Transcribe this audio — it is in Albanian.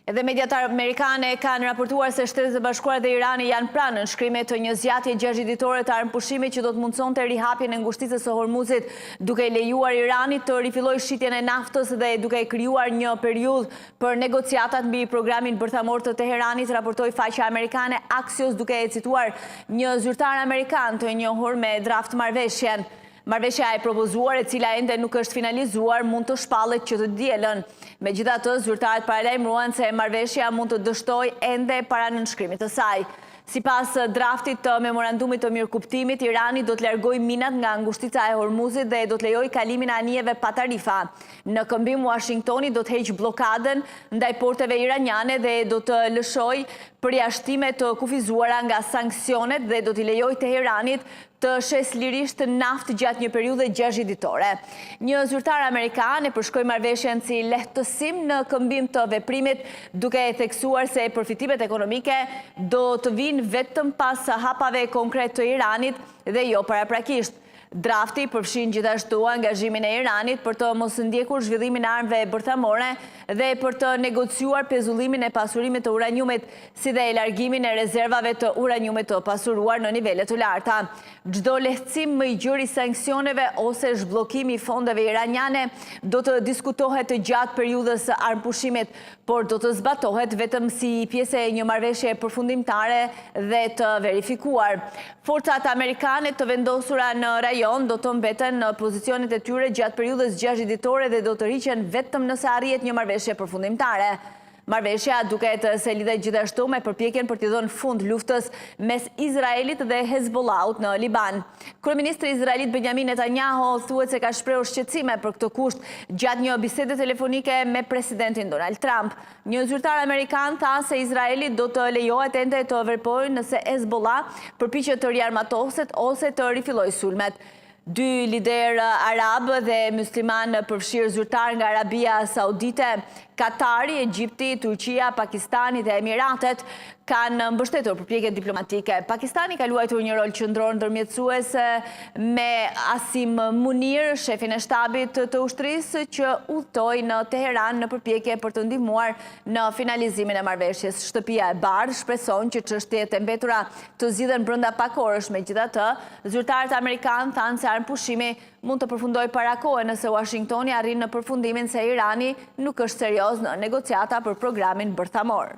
Edhe mediat amerikane kanë raportuar se Shtetet e Bashkuara dhe Irani janë pranë nënshkrimit të një zgjatje 6 ditore të armëpushimit që do të mundsonte rihapjen e ngushticës së Hormuzit, duke lejuar Iranit të rifillojë shitjen e naftës dhe duke krijuar një periudhë për negociatat mbi programin bërthamor të Teheranit, raportoi faqja amerikane Axios duke e cituar një zyrtar amerikan të njohur me draft marrëveshjen. Marrëveshja e propozuar, e cila ende nuk është finalizuar, mund të shpallet që të dielën. Megjithatë, zyrtarët paralajmëruan se marrëveshja mund të dështojë ende para nënshkrimit të saj. Sipas draftit të memorandumit të mirëkuptimit, Irani do të largojë minat nga ngushtica e Hormuzit dhe do të lejojë kalimin e anijeve pa tarifa. Në këmbim, Washingtoni do të heqë blokadën ndaj porteve iraniane dhe do të lëshojë përjashtime të kufizuara nga sanksionet dhe do t'i lejojë Teheranit të shes lirisht naftë gjatë një periudhe 6 ditore. Një zyrtar amerikan e përshkroi marrëveshjen si lehtësim në këmbim të veprimit, duke e theksuar se përfitimet ekonomike do të vinë vetëm pas hapave konkret të Iranit dhe jo paraprakisht. Drafti përfshin gjithashtu angazhimin e Iranit për të mos ndjekur zhvillimin e armëve bërthamore dhe për të negociuar pezullimin e pasurimit të uraniumit, si dhe largimin e rezervave të uraniumit të pasuruar në nivele të larta. Çdo lehtësim më i gjerë i sanksioneve ose zhbllokimi i fondeve iraniane do të diskutohet gjatë periudhës së armëpushimit, por do të zbatohet vetëm si pjesë e një marrëveshje përfundimtare dhe të verifikuar. Forcat amerikane të vendosura në rajon do të mbeten në pozicionet e tyre gjatë periudhës 6 ditore dhe do të rriqen vetëm nëse arrihet një marrëveshje përfundimtare. Marrëveshja duket se lidhet gjithashtu me përpjekjen për t'i dhënë fund luftës mes Izraelit dhe Hezbollahut në Liban. Kryeministri izraelit Benjamin Netanyahu thuhet se ka shprehur shqetësime për këtë kusht gjatë një bisede telefonike me presidentin Donald Trump. Një zyrtar amerikan tha se Izraeli do të lejohet ende të veprojë nëse Hezbollah përpiqet të riarmatoset ose të rifillojë sulmet. Dy lider arab dhe musliman përfshirë zyrtar nga Arabia Saudite, Katari, Egjipti, Turqia, Pakistani dhe Emiratet kanë mbështetur përpjekjet diplomatike. Pakistani ka luajtur një rol qendror ndërmjetësues me Asim Munir, shefin e shtabit të ushtrisë, që udhtoi në Teheran në përpjekje për të ndihmuar në finalizimin e marrëveshjes. Shtëpia e Bardhë shpreson që çështjet e mbetura të zgjidhen brenda pak orësh. Megjithatë, zyrtarët amerikanë thanë se armëpushimi mund të përfundojë para kohe nëse Washingtoni arrin në përfundimin se Irani nuk është serioz në negociata për programin bërthamor.